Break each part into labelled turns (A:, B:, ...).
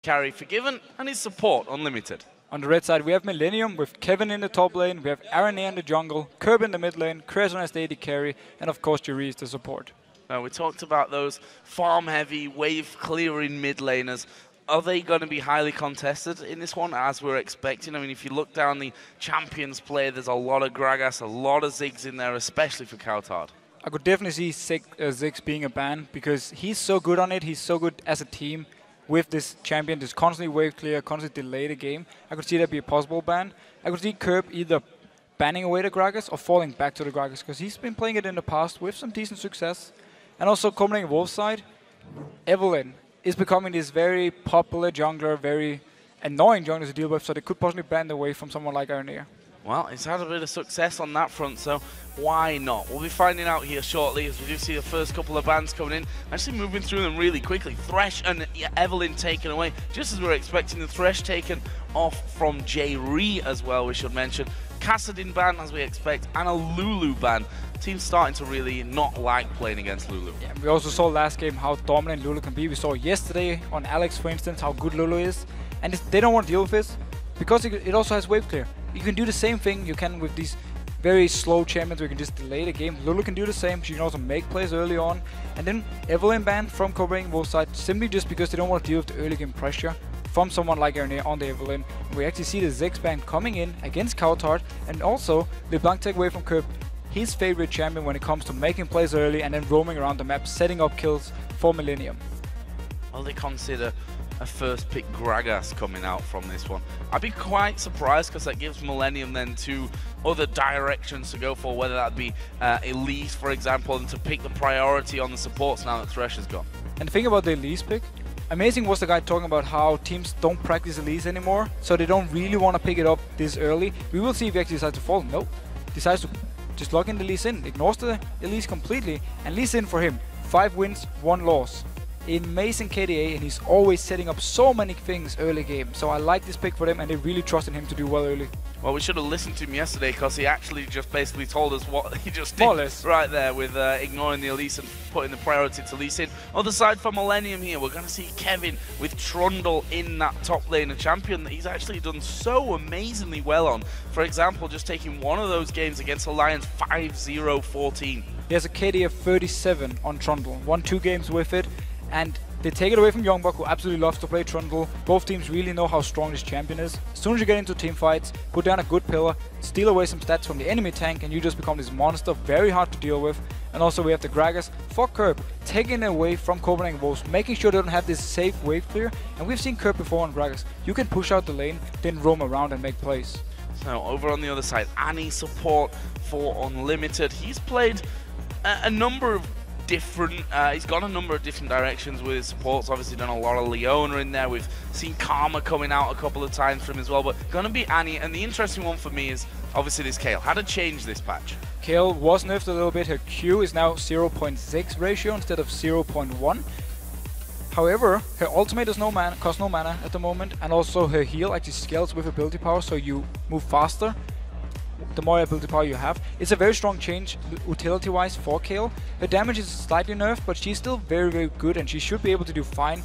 A: carry Forgiven and his support Unlimited.
B: On the red side, we have Millenium with Kevin in the top lane, we have Aaron in the jungle, Curb in the mid lane, Cresson as the AD carry, and of course Jerry is the support.
A: We talked about those farm-heavy, wave-clearing mid laners. Are they going to be highly contested in this one, as we're expecting? I mean, if you look down the champions play, there's a lot of Gragas, a lot of Ziggs in there, especially for Coutard.
B: I could definitely see Ziggs being a ban, because he's so good on it, he's so good as a team. With this champion, just constantly wave clear, constantly delay the game. I could see that be a possible ban. I could see Curb either banning away the Gragas or falling back to the Gragas, because he's been playing it in the past with some decent success. And also, Copenhagen Wolf's side, Evelyn is becoming this very popular jungler, very annoying jungler to deal with, so they could possibly ban away from someone like Arnir.
A: Well, it's had a bit of success on that front, so why not? We'll be finding out here shortly, as we do see the first couple of bans coming in. Actually moving through them really quickly. Thresh and Evelyn taken away, just as we were expecting. The Thresh taken off from J-Ree as well, we should mention. Kassadin ban, as we expect, and a Lulu ban. Team's starting to really not like playing against Lulu.
B: Yeah, we also saw last game how dominant Lulu can be. We saw yesterday on Alex, for instance, how good Lulu is. And they don't want to deal with this, because it also has wave clear. You can do the same thing you can with these very slow champions where you can just delay the game. Lulu can do the same. She can also make plays early on. And then Evelyn banned from Copenhagen Wolf's side simply just because they don't want to deal with the early game pressure from someone like Arnir on the Evelyn. We actually see the Ziggs ban coming in against Coutard, and also LeBlanc take away from Curb, his favorite champion when it comes to making plays early and then roaming around the map, setting up kills for Millenium.
A: Well, they consider a first pick Gragas coming out from this one. I'd be quite surprised, because that gives Millenium then two other directions to go for, whether that be Elise, for example, and to pick the priority on the supports now that Thresh is gone.
B: And the thing about the Elise pick, amazing was the guy talking about how teams don't practice Elise anymore, so they don't really want to pick it up this early. We will see if he actually decides to fall. No, decides to just log in the Elise in, ignores the Elise completely, and Elise in for him. 5 wins, 1 loss. Amazing KDA, and he's always setting up so many things early game. So I like this pick for them, and they really trusted him to do well early.
A: Well, we should have listened to him yesterday, because he actually just basically told us what he just did right there with ignoring the Elise and putting the priority to Elise in. Other side for Millenium here, we're going to see Kevin with Trundle in that top lane, a champion that he's actually done so amazingly well on. For example, just taking one of those games against Alliance 5-0-14.
B: He has a KD of 37 on Trundle, won 2 games with it. And they take it away from Youngbuck, who absolutely loves to play Trundle. Both teams really know how strong this champion is. As soon as you get into team fights, put down a good pillar, steal away some stats from the enemy tank, and you just become this monster, very hard to deal with. And also we have the Gragas for Curb, taking it away from Copenhagen Wolves, making sure they don't have this safe wave clear. And we've seen Curb before on Gragas. You can push out the lane, then roam around and make plays.
A: So over on the other side, Annie support for Unlimited. He's played a number of different, he's gone a number of different directions with his supports. Obviously done a lot of Leona in there. We've seen Karma coming out a couple of times from him as well, but gonna be Annie. And the interesting one for me is obviously this Kayle. How to change this patch?
B: Kayle was nerfed a little bit. Her Q is now 0.6 ratio instead of 0.1. However, her ultimate does cost no mana at the moment, and also her heal actually scales with ability power, so you move faster the more ability power you have. It's a very strong change utility-wise for Kayle. Her damage is slightly nerfed, but she's still very, very good, and she should be able to do fine.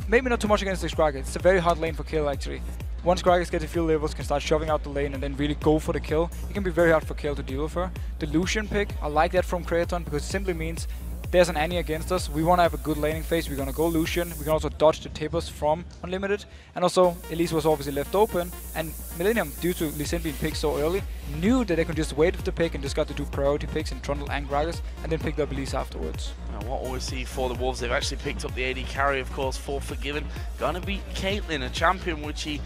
B: Maybe not too much against this Gragas. It's a very hard lane for Kayle, actually. Once Gragas gets a few levels, can start shoving out the lane and then really go for the kill. It can be very hard for Kayle to deal with her. The Lucian pick, I like that from Kraton, because it simply means there's an Annie against us. We want to have a good laning phase. We're going to go Lucian. We can also dodge the Tibbers from Unlimited. And also, Elise was obviously left open. And Millenium, due to Lee Sin being picked so early, knew that they could just wait with the pick and just got to do priority picks in Trundle and Gragas, and then picked up Elise afterwards.
A: Now, what we see for the Wolves, they've actually picked up the AD carry, of course, for Forgiven. Gonna beat Caitlyn, a champion which he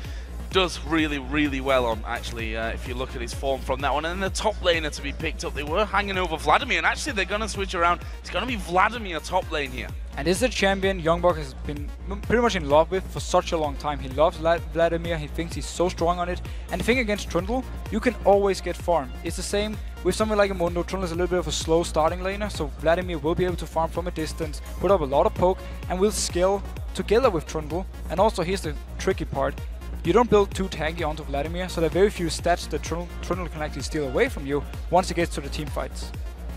A: does really, really well on, actually, if you look at his form from that one. And then the top laner to be picked up, they were hanging over Vladimir, and actually they're going to switch around. It's going to be Vladimir top lane here.
B: And this is a champion Youngbuck has been pretty much in love with for such a long time. He loves Vladimir, he thinks he's so strong on it. And the thing against Trundle, you can always get farm. It's the same with something like a Mundo. Trundle is a little bit of a slow starting laner, so Vladimir will be able to farm from a distance, put up a lot of poke, and will scale together with Trundle. And also, here's the tricky part. You don't build too tanky onto Vladimir, so there are very few stats that Trundle can actually steal away from you once it gets to the team fights.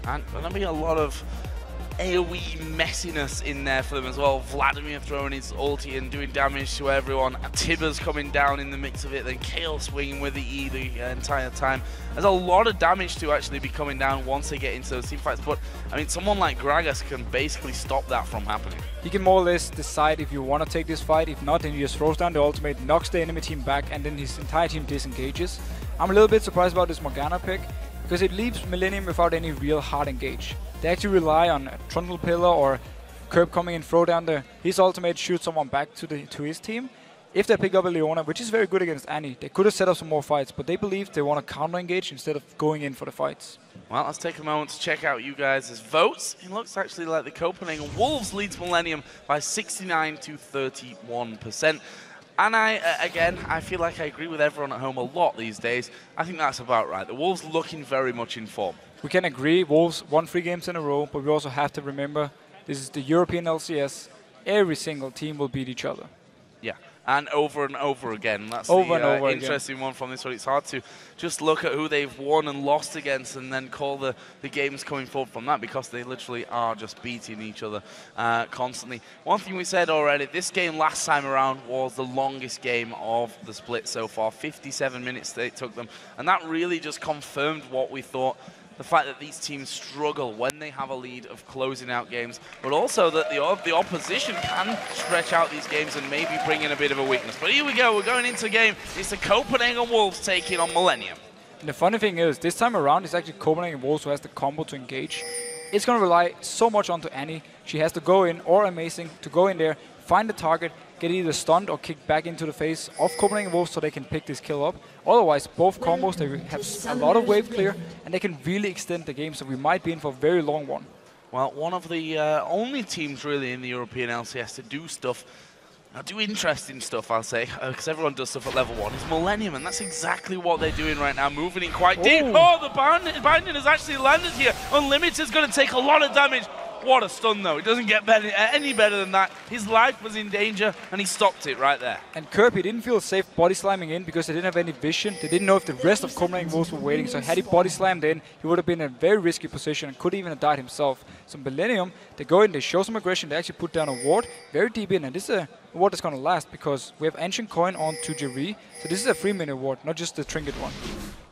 A: And there'll be a lot of AoE messiness in there for them as well. Vladimir throwing his ulti and doing damage to everyone. Tibbers coming down in the mix of it. Then Kale swinging with the E the entire time. There's a lot of damage to actually be coming down once they get into those team fights. But, I mean, someone like Gragas can basically stop that from happening.
B: He can more or less decide if you want to take this fight. If not, then he just throws down the ultimate, knocks the enemy team back, and then his entire team disengages. I'm a little bit surprised about this Morgana pick, because it leaves Millenium without any real hard engage. They actually rely on a Trundle Pillar or Curb coming and throw down his ultimate, shoot someone back to his team. If they pick up a Leona, which is very good against Annie, they could have set up some more fights, but they believe they want to counter-engage instead of going in for the fights.
A: Well, let's take a moment to check out you guys' votes. It looks actually like the Copenhagen Wolves leads Millenium by 69 to 31%. And I feel like I agree with everyone at home a lot these days. I think that's about right. The Wolves looking very much in form. We
B: can agree, Wolves won 3 games in a row, but we also have to remember this is the European LCS. Every single team will beat each other.
A: Yeah, and over again. That's the interesting one from this one. It's hard to just look at who they've won and lost against and then call the games coming forward from that, because they literally are just beating each other constantly. One thing we said already, this game last time around was the longest game of the split so far. 57 minutes it took them, and that really just confirmed what we thought. The fact that these teams struggle when they have a lead of closing out games, but also that the opposition can stretch out these games and maybe bring in a bit of a weakness. But here we go, we're going into the game. It's the Copenhagen Wolves taking on Millenium.
B: And the funny thing is, this time around, it's actually Copenhagen Wolves who has the combo to engage. It's going to rely so much onto Annie. She has to go in, or Amazing, to go in there, find the target, get either stunned or kicked back into the face of Copenhagen Wolves so they can pick this kill up. Otherwise, both combos, they have a lot of wave clear, and they can really extend the game, so we might be in for a very long one.
A: Well, one of the only teams really in the European LCS to do stuff, do interesting stuff, I'll say, because everyone does stuff at level 1, is Millenium, and that's exactly what they're doing right now, moving in quite deep. Oh, the binding has actually landed here. Unlimited's going to take a lot of damage. What a stun, though. It doesn't get any better than that. His life was in danger, and he stopped it right there.
B: And Kirby didn't feel safe body slamming in because they didn't have any vision. They didn't know if the rest of Copenhagen Wolves were waiting. So had he body slammed in, he would have been in a very risky position and could even have died himself. So Millenium, they go in, they show some aggression. They actually put down a ward very deep in. And this is a ward that's going to last because we have Ancient Coin on to Jerry. So this is a 3-minute ward, not just the trinket one.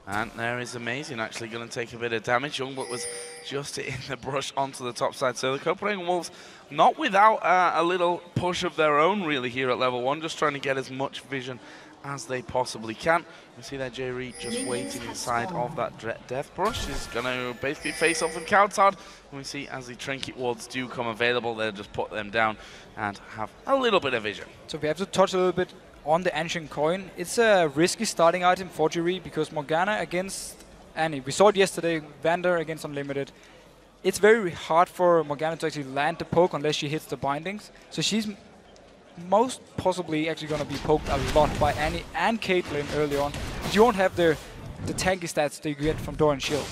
A: And there is Amazing actually going to take a bit of damage. Youngblood was just in the brush onto the top side. So the Copenhagen Wolves not without a little push of their own really here at level 1, just trying to get as much vision as they possibly can. We see that Jerry just waiting inside of that death brush. He's going to basically face off with Counterhard. And we see as the trinket wards do come available, they'll just put them down and have a little bit of vision.
B: So we have to touch a little bit on the Ancient Coin. It's a risky starting item for Jerry because Morgana against Annie. We saw it yesterday, Vander against Unlimited. It's very hard for Morgana to actually land the poke unless she hits the bindings. So she's most possibly actually going to be poked a lot by Annie and Caitlyn early on. But you won't have the tanky stats that you get from Door and Shield.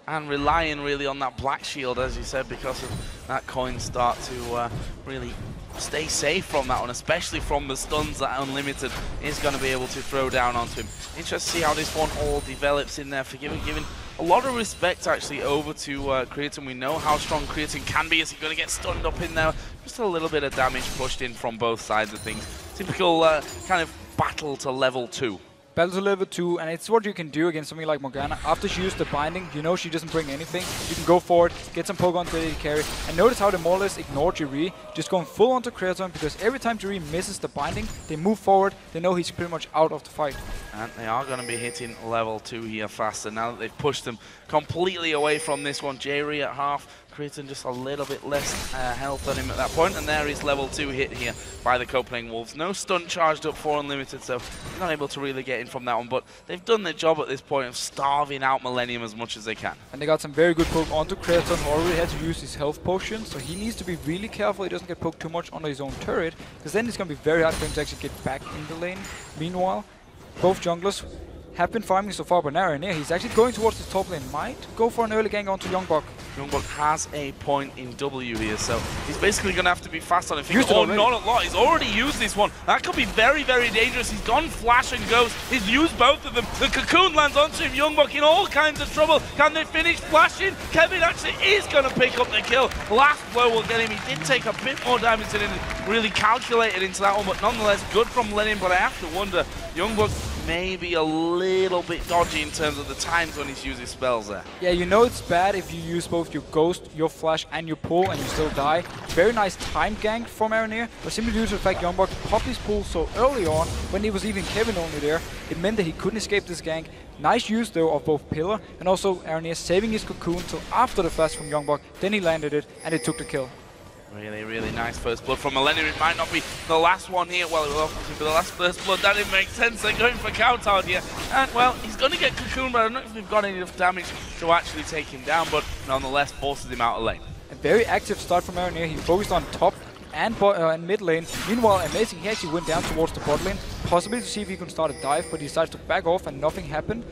A: And relying really on that black shield, as you said, because of that coin start to really stay safe from that one, especially from the stuns that Unlimited is going to be able to throw down onto him. Interesting to see how this one all develops in there. Giving a lot of respect actually over to Creatine. We know how strong Creatine can be. Is he going to get stunned up in there? Just a little bit of damage pushed in from both sides of things. Typical kind of battle to level 2.
B: Battle to level 2, and it's what you can do against something like Morgana. After she used the binding, you know she doesn't bring anything. You can go forward, get some poke onto AD carry, and notice how they more or less ignore Jerry, just going full onto Creatine, because every time Jerry misses the binding, they move forward, they know he's pretty much out of the fight.
A: And they are going to be hitting level 2 here faster now that they've pushed them completely away from this one. Jerry at half, Creatine just a little bit less health on him at that point, and there is level 2 hit here by the Copenhagen Wolves. No stun charged up for Unlimited, so he's not able to really get in from that one, but they've done their job at this point of starving out Millenium as much as they can.
B: And they got some very good poke onto Creatine, who already had to use his health potion, so he needs to be really careful he doesn't get poked too much onto his own turret, because then it's going to be very hard for him to actually get back in the lane. Meanwhile, both junglers have been farming so far, but now he's actually going towards the top lane. Might go for an early gank onto Youngblood.
A: Youngbuck has a point in W here, so he's basically going to have to be fast on it. Oh, not a lot. He's already used this one. That could be very, very dangerous. He's gone Flash and Ghost. He's used both of them. The Cocoon lands onto him. Youngbuck in all kinds of trouble. Can they finish flashing? Kevin actually is going to pick up the kill. Last blow will get him. He did take a bit more damage than really calculated into that one, but nonetheless, good from Millenium. But I have to wonder, Youngbuck maybe a little bit dodgy in terms of the times when he's using spells there.
B: Yeah, you know it's bad if you use both your Ghost, your Flash, and your pull, and you still die. Very nice time gank from Aranea, but simply due to the fact Youngbuck popped his pull so early on, when it was even Kevin only there, it meant that he couldn't escape this gank. Nice use though of both Pillar, and also Aranea saving his Cocoon till after the flash from Youngbuck, then he landed it, and it took the kill.
A: Really, really nice first blood from Millenium. It might not be the last one here. Well, it will obviously be the last first blood. That didn't make sense. They're going for Coutard here. And, well, he's going to get Cocoon, but I don't know if they've got enough damage to actually take him down, but nonetheless forces him out of lane.
B: A very active start from Aranea. He focused on top and mid lane. Meanwhile, Amazing, he actually went down towards the bot lane, possibly to see if he can start a dive, but he decided to back off and nothing happened.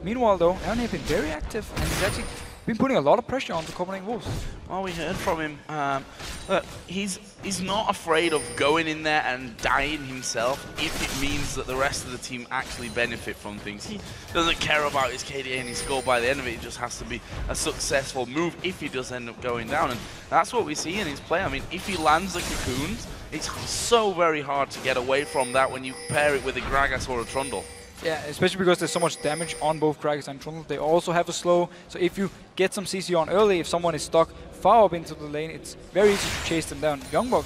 B: Meanwhile, though, Aranea has been very active, and he's actually been putting a lot of pressure on the Copenhagen Wolves.
A: Well, we heard from him that he's not afraid of going in there and dying himself if it means that the rest of the team actually benefit from things. He doesn't care about his KDA and his score by the end of it. It just has to be a successful move if he does end up going down. And that's what we see in his play. I mean, if he lands the Cocoons, it's so very hard to get away from that when you pair it with a Gragas or a Trundle.
B: Yeah, especially because there's so much damage on both Gragas and Trundle. They also have a slow, so if you get some CC on early, if someone is stuck far up into the lane, it's very easy to chase them down. Youngbuck,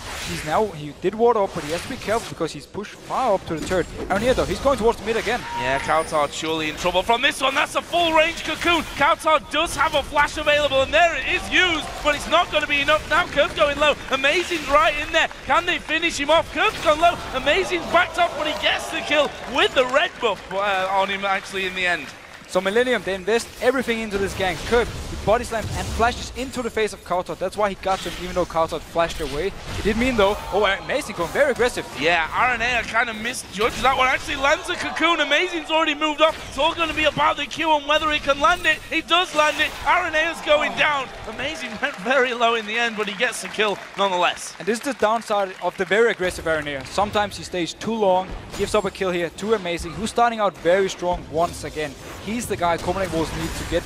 B: he did ward up, but he has to be careful because he's pushed far up to the turret. Aranea though, he's going towards the mid again. Yeah,
A: Coutard surely in trouble from this one. That's a full range Cocoon. Coutard does have a flash available, and there it is used, but it's not going to be enough. Now Kirk's going low. Amazing's right in there. Can they finish him off? Kirk's gone low. Amazing's backed off, but he gets the kill with the red buff on him actually in the end.
B: So Millenium, they invest everything into this gank. Kirk, he body slams and flashes into the face of Coutard. That's why he got him, even though Coutard flashed away. It did mean though, Amazing going very aggressive.
A: Yeah, Aranea kind of misjudged that one. Actually lands a Cocoon. Amazing's already moved off. It's all going to be about the Q and whether he can land it. He does land it. Aranea's going down. Amazing went very low in the end, but he gets the kill nonetheless.
B: And this is the downside of the very aggressive Aranea. Sometimes he stays too long, gives up a kill here to Amazing, who's starting out very strong once again. He's the guy Copenhagen Wolves need to get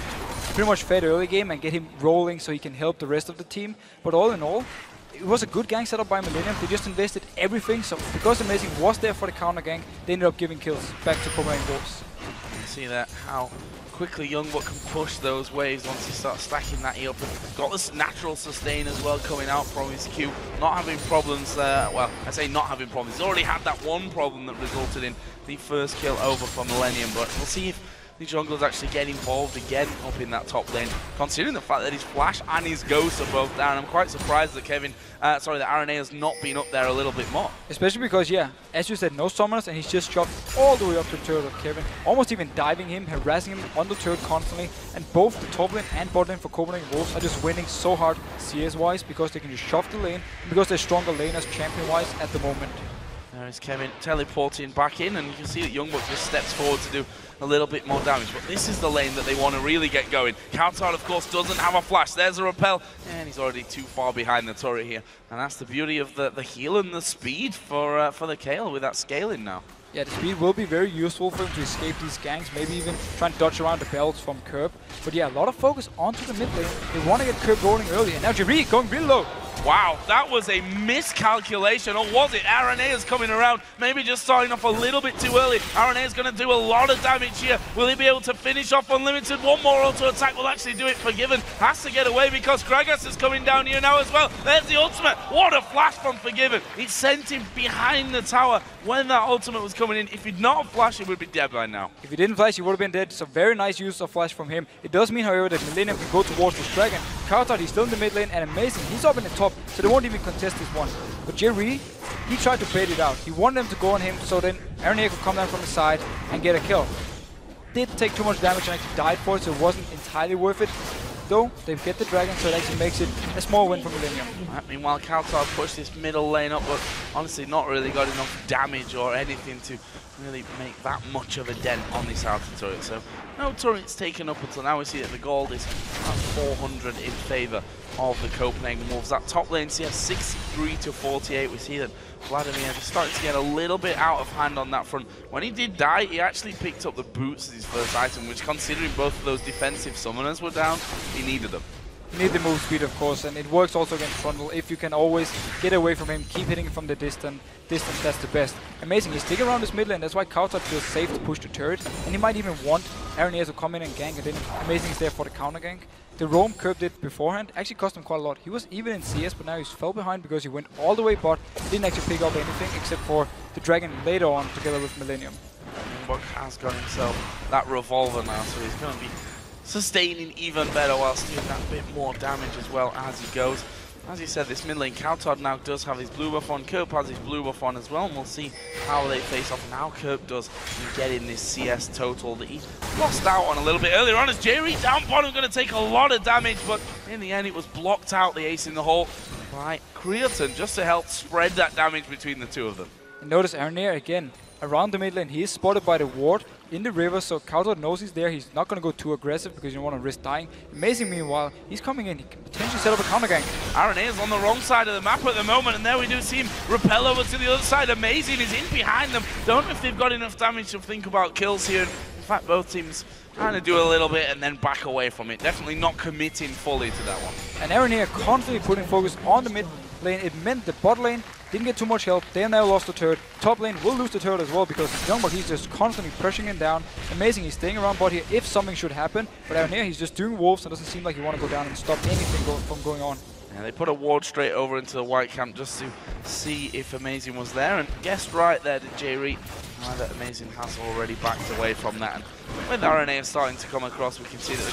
B: pretty much fed early game and get him rolling so he can help the rest of the team. But all in all, it was a good gank setup by Millenium. They just invested everything, so because Amazing was there for the counter gank, they ended up giving kills back to Copenhagen Wolves.
A: You see that, how quickly Youngbuck can push those waves once he starts stacking that E up. And got this natural sustain as well coming out from his Q. Not having problems there. Well, I say not having problems. He's already had that one problem that resulted in the first kill over for Millenium, but we'll see if the junglers actually get involved again up in that top lane. Considering the fact that his Flash and his Ghost are both down, I'm quite surprised that that Aranea has not been up there a little bit more.
B: Especially because, yeah, as you said, no summoners, and he's just chopped all the way up to the turret of Kevin, almost even diving him, harassing him on the turret constantly, and both the top lane and bot lane for Copenhagen Wolves are just winning so hard CS-wise because they can just shove the lane, and because they're stronger laners champion-wise at the moment.
A: There is Kevin teleporting back in, and you can see that Youngbuck just steps forward to do a little bit more damage. But this is the lane that they want to really get going. Coutard, of course, doesn't have a flash. There's a repel, and he's already too far behind the turret here. And that's the beauty of the heal and the speed for the Kayle with that scaling now.
B: Yeah, the speed will be very useful for him to escape these ganks, maybe even try and dodge around the belts from Curb. But yeah, a lot of focus onto the mid lane. They want to get Curb rolling early, and now Jerry going really low.
A: Wow, that was a miscalculation, or was it? Aranea's coming around, maybe just starting off a little bit too early. Aranea's going to do a lot of damage here. Will he be able to finish off Unlimited? One more auto attack will actually do it. Forgiven has to get away because Gragas is coming down here now as well. There's the ultimate. What a flash from Forgiven. It sent him behind the tower when that ultimate was coming in. If he'd not have flashed, he would be dead by now.
B: If he didn't flash, he would have been dead. So very nice use of flash from him. It does mean, however, that Millenium can go towards this dragon. Coutard, he's still in the mid lane, and Amazing, he's up in the top, so they won't even contest this one. But Jerry, he tried to bait it out. He wanted them to go on him, so then Aranea could come down from the side and get a kill. Did take too much damage and actually died for it, so it wasn't entirely worth it. though. They get the dragon, so it actually makes it a small win for Millenium.
A: Meanwhile, Kautar pushed this middle lane up, but honestly not really got enough damage or anything to really make that much of a dent on this outer turret. So no turrets taken up until now. We see that the gold is at 400 in favour of the Copenhagen Wolves. That top lane CS 63 to 48. We see that Vladimir just starting to get a little bit out of hand on that front. When he did die, he actually picked up the boots as his first item, which, considering both of those defensive summoners were down, he needed them.
B: You need the move speed, of course, and it works also against Frontal. If you can always get away from him, keep hitting from the distance, that's the best. Amazing, he's sticking around this mid lane, that's why Kautar feels safe to push the turret, and he might even want Aranea to come in and gank, and then Amazing is there for the counter gank. The roam curbed it beforehand, actually cost him quite a lot. He was even in CS, but now he's fell behind because he went all the way bot, didn't actually pick up anything except for the dragon later on together with Millenium.
A: Buck has got himself that revolver now, so he's going to be sustaining even better whilst doing that bit more damage as well as he goes. As you said, this mid lane, Kautar now does have his blue buff on, Kerp has his blue buff on as well, and we'll see how they face off and how Kerp does in getting this CS total that he lost out on a little bit earlier on, as Jerry down bottom going to take a lot of damage, but in the end it was blocked out, the ace in the hole, by Creaton, just to help spread that damage between the two of them.
B: And notice Aranea again, around the mid lane, he is spotted by the ward in the river, so Kautar knows he's there. He's not going to go too aggressive because you don't want to risk dying. Amazing, meanwhile, he's coming in. He can potentially set up a counter gank.
A: Aranea is on the wrong side of the map at the moment, and there we do see him repel over to the other side. Amazing is in behind them. Don't know if they've got enough damage to think about kills here. In fact, both teams kind of do a little bit and then back away from it. Definitely not committing fully to that one.
B: And Aranea constantly putting focus on the mid lane. It meant the bot lane didn't get too much help. They have now lost the turret. Top lane will lose the turret as well because Youngbuck, he's just constantly pressuring him down. Amazing, he's staying around bot here if something should happen. But Aranea, he's just doing wolves and doesn't seem like he want to go down and stop anything from going on.
A: Yeah, they put a ward straight over into the white camp just to see if Amazing was there, and guessed right there, did J-Reet. That Amazing has already backed away from that, and with Aranea starting to come across, we can see that the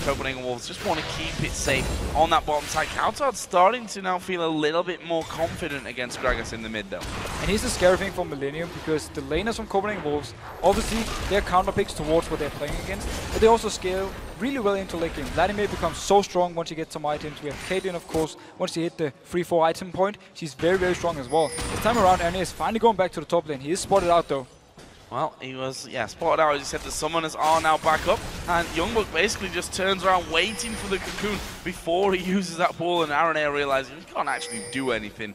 A: Copenhagen Wolves just want to keep it safe on that bottom side. Kautar's starting to now feel a little bit more confident against Gragas in the mid though.
B: And here's the scary thing for Millenium, because the laners from Copenhagen Wolves, obviously they're counter picks towards what they're playing against, but they also scale really well into late game. Vladimir becomes so strong once you get some items. We have Caitlyn, of course, once you hit the 3-4 item point, she's very, very strong as well. This time around, Aranea is finally going back to the top lane. He is spotted out though.
A: Well, he was, spotted out. As you said, the summoners are now back up, and Youngbuck basically just turns around waiting for the cocoon before he uses that ball, and Aranea realizing he can't actually do anything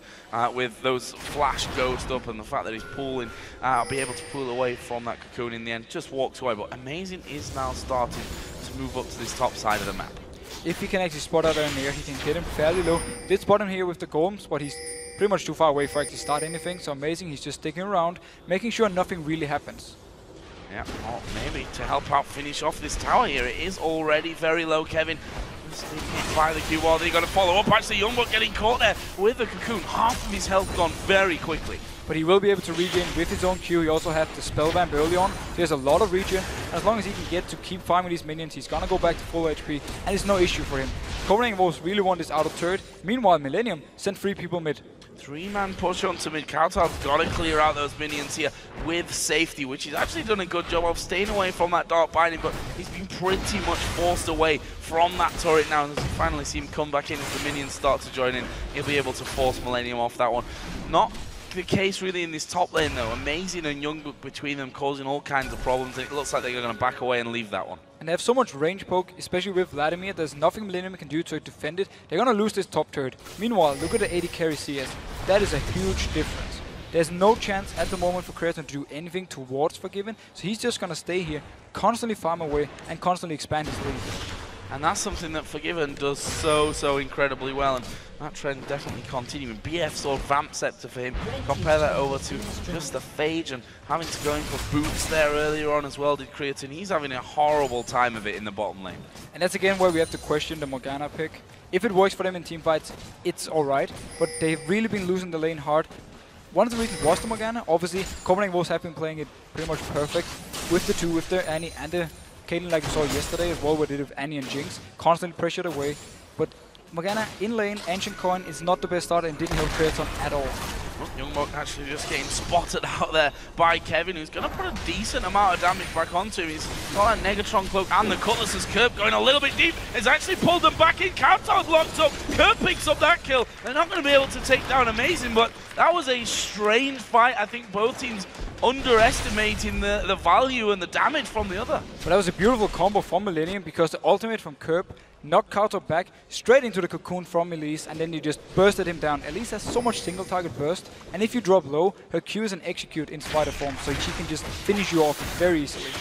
A: with those flash ghost up, and the fact that he's pulling, be able to pull away from that cocoon in the end, just walks away. But Amazing is now starting to move up to this top side of the map.
B: If he can actually spot out Aranea, he can hit him fairly low. Did spot him here with the golems, but he's pretty much too far away for actually start anything. So Amazing, he's just sticking around, making sure nothing really happens.
A: Yeah, well, maybe to help out finish off this tower here. It is already very low, Kevin. Hit by the Q wall. They got to follow up. Actually, Youngbuck getting caught there with the cocoon. Half of his health gone very quickly. But
B: he will be able to regen with his own Q. He also had the spell vamp early on. So he has a lot of regen. And as long as he can get to keep farming these minions, he's gonna go back to full HP. And it's no issue for him. Copenhagen Wolves really want this out of turret. Meanwhile, Millenium sent 3 people mid.
A: 3-man push onto mid. Kautar's got to clear out those minions here with safety, which he's actually done a good job of staying away from that dark binding, but he's been pretty much forced away from that turret now. As we finally see him come back in, as the minions start to join in, he'll be able to force Millenium off that one. Not the case really in this top lane though. Amazing and Youngbuck between them causing all kinds of problems, and it looks like they're going to back away and leave that one.
B: And they have so much range poke, especially with Vladimir. There's nothing Millenium can do to defend it. They're going to lose this top turret. Meanwhile, look at the 80 carry CS. That is a huge difference. There's no chance at the moment for Creaton to do anything towards Forgiven, so he's just going to stay here, constantly farm away, and constantly expand his lead.
A: And that's something that Forgiven does so incredibly well, and that trend definitely continuing. BF saw Vamp Scepter for him. Compare that over to just the Phage, and having to go in for boots there earlier on as well did Creatine. He's having a horrible time of it in the bottom lane. And
B: that's again where we have to question the Morgana pick. If it works for them in teamfights, it's alright, but they've really been losing the lane hard. One of the reasons was the Morgana. Obviously, Copenhagen Wolves have been playing it pretty much perfect with the two, with the Annie and the Caitlyn, like we saw yesterday as well, where they did with Annie and Jinx, constantly pressured away. But Morgana in lane, Ancient Coin is not the best start and didn't help Creaton at all.
A: Youngbuck actually just getting spotted out there by Kevin, who's going to put a decent amount of damage back onto him. He's got a Negatron cloak and the Cutlass as Kerp going a little bit deep. He's actually pulled them back in. Countdown locked up. Kerp picks up that kill. They're not going to be able to take down Amazing, but that was a strange fight. I think both teams underestimating the value and the damage from the other.
B: But that was a beautiful combo from Millenium because the ultimate from Kerp knocked Kauto back straight into the cocoon from Elise, and then you just bursted him down. Elise has so much single target burst, and if you drop low, her Q is an execute in spider form, so she can just finish you off very easily.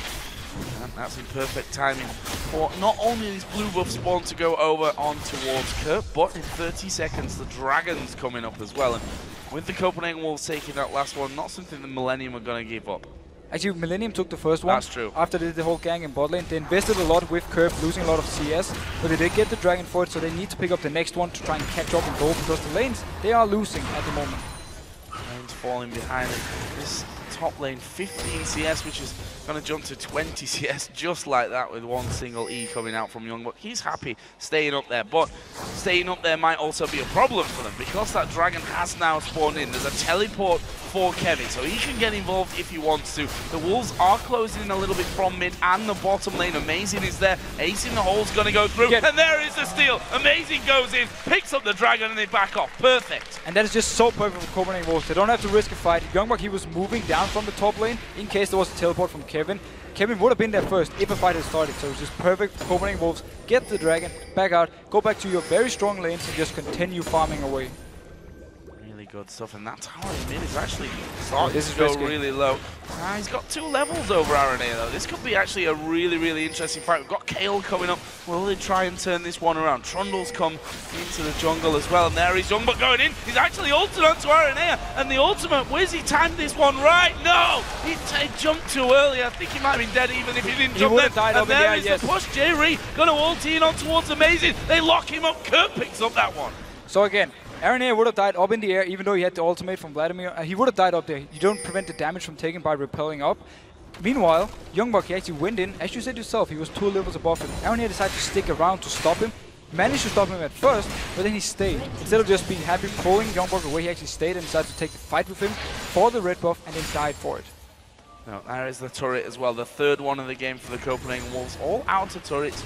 A: And that's in perfect timing for not only this blue buff spawn to go over on towards Kerp, but in 30 seconds the Dragon's coming up as well. And with the Copenhagen Wolves taking that last one, not something the Millenium are going to give up.
B: Actually, Millenium took the first one.
A: That's true.
B: After they did the whole gang in bot lane. They invested a lot with Kerp, losing a lot of CS, but they did get the Dragon for it, so they need to pick up the next one to try and catch up and go, because the lanes, they are losing at the moment.
A: Lane's falling behind it. This top lane, 15 CS, which is going to jump to 20 CS just like that with one single E coming out from Youngbuck. He's happy staying up there, but staying up there might also be a problem for them because that Dragon has now spawned in. There's a teleport for Kevin, so he can get involved if he wants to. The Wolves are closing in a little bit from mid and the bottom lane. Amazing is there. Ace in the hole's going to go through, and there is the steal. Amazing goes in, picks up the Dragon, and they back off. Perfect.
B: And that is just so perfect for Copenhagen Wolves. They don't have to risk a fight. Youngbuck, he was moving down from the top lane in case there was a teleport from Kevin. Kevin would have been there first if a fight had started, so it's just perfect for Copenhagen Wolves. Get the Dragon, back out, go back to your very strong lanes and just continue farming away.
A: Really good stuff, and that tower in mid is actually starting to go
B: risky.
A: really low. He's got 2 levels over RNA though. This could be actually a really interesting fight. We've got Kale coming up. Will they try and turn this one around? Trundle's come into the jungle as well, and there he's Youngbuck going in. He's actually ulted onto RNA, and the ultimate, where's he timed this one right? No! He jumped too early. I think he might have been dead even if he didn't jump then. And there is the push. J-Ree going to ult in on towards Amazing. They lock him up. Kerp picks up that one.
B: So again, RNA would have died up in the air, even though he had the ultimate from Vladimir. He would have died up there. You don't prevent the damage from taken by repelling up. Meanwhile, Youngbuck, he actually went in. As you said yourself, he was 2 levels above him. RNA decided to stick around to stop him. Managed to stop him at first, but then he stayed. Instead of just being happy pulling Youngbuck away, he actually stayed and decided to take the fight with him for the red buff and then died for it.
A: Now, there is the turret as well, the 3rd one of the game for the Copenhagen Wolves. All outer turrets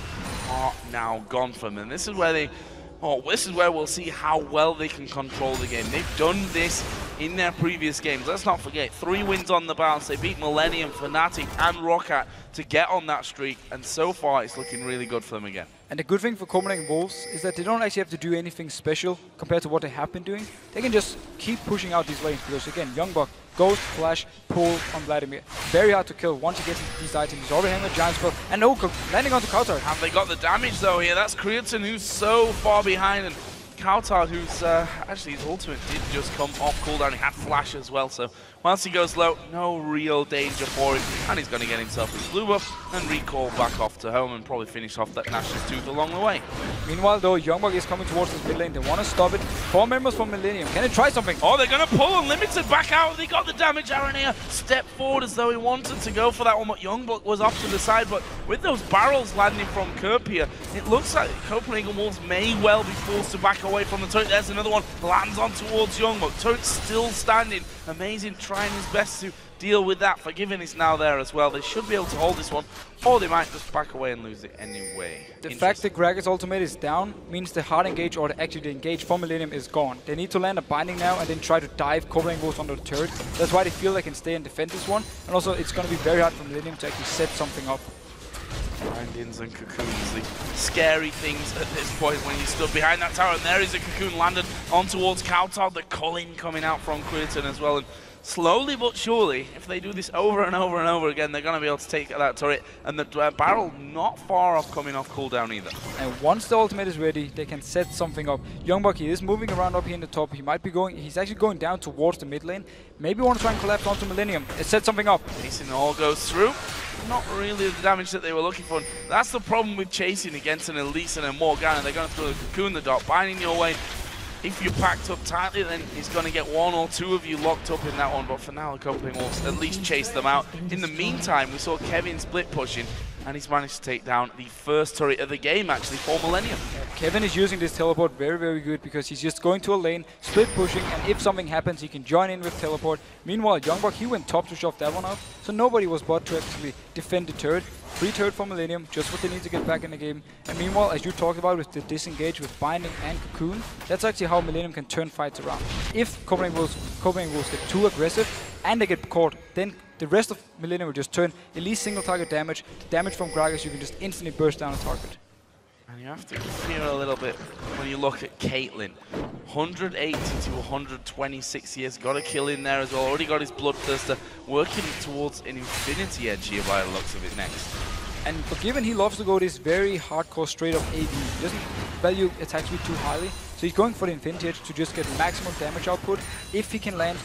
A: are now gone from them. This is where this is where we'll see how well they can control the game. They've done this in their previous games. Let's not forget, 3 wins on the bounce. They beat Millenium, Fnatic, and Roccat to get on that streak, and so far it's looking really good for them again.
B: And the good thing for Copenhagen Wolves is that they don't actually have to do anything special compared to what they have been doing. They can just keep pushing out these lanes because, again, Youngbuck, Ghost, Flash, Pull on Vladimir. Very hard to kill once he gets these items. He's already having a giant spell, and no, landing onto Kautar.
A: Have they got the damage though here? That's Creaton who's so far behind, and Kautar, who's actually his ultimate did just come off cooldown. He had Flash as well, so once he goes low, no real danger for him, and he's going to get himself his blue buff and recall back off to home and probably finish off that Nash's Tooth along the way.
B: Meanwhile though, Youngbuck is coming towards this mid lane. They want to stop it. 4 members from Millenium. Can they try something?
A: Oh, they're going to pull Unlimited back out. They got the damage. Aranea stepped forward as though he wanted to go for that one, but Youngbuck was off to the side. But with those barrels landing from Kerp here, it looks like Copenhagen Wolves may well be forced to back away from the turret. There's another one. Lands on towards Youngbuck. Turret still standing. Amazing, trying his best to deal with that. Forgiving is now there as well. They should be able to hold this one, or they might just back away and lose it anyway.
B: The fact that Gragas' ultimate is down means the hard engage, or actually the engage for Millenium, is gone. They need to land a binding now and then try to dive Copenhagen Wolves under the turret. That's why they feel they can stay and defend this one. And also, it's going to be very hard for Millenium to actually set something up.
A: Bindings and cocoons, the scary things at this point when you stood behind that tower, and there is a cocoon landed on towards Kautar. The culling coming out from Creaton as well, and slowly but surely, if they do this over and over and over again, they're going to be able to take that turret, and the barrel not far off coming off cooldown either.
B: And once the ultimate is ready, they can set something up. Youngbuck, he is moving around up here in the top. He might be going, he's actually going down towards the mid lane. Maybe want to try and collapse onto Millenium. Set something up.
A: Chasing all goes through. Not really the damage that they were looking for. That's the problem with chasing against an Elise and a Morgana. They're going to throw the cocoon the dot, binding your way. If you're packed up tightly, then he's going to get 1 or 2 of you locked up in that one. But for now, the Copenhagen Wolves at least chase them out. In the meantime, we saw Kevin split pushing, and he's managed to take down the first turret of the game, actually, for Millenium.
B: Kevin is using this teleport very good because he's just going to a lane, split pushing, and if something happens, he can join in with teleport. Meanwhile, Youngbuck, he went top to shove that one out, so nobody was bot to actually defend the turret. Free turret for Millenium, just what they need to get back in the game. And meanwhile, as you talked about with the disengage with Binding and Cocoon, that's actually how Millenium can turn fights around. If Copenhagen Wolves get too aggressive and they get caught, then the rest of Millenium will just turn at least single target damage. The damage from Gragas, you can just instantly burst down a target.
A: And you have to feel a little bit when you look at Caitlyn. 180 to 126 years, got a kill in there as well. Already got his Bloodthirster, working towards an Infinity Edge here by the looks of it next.
B: And Forgiven, he loves to go this very hardcore straight up AD. He doesn't value attack speed too highly, so he's going for the Infinity Edge to just get maximum damage output. If he can land,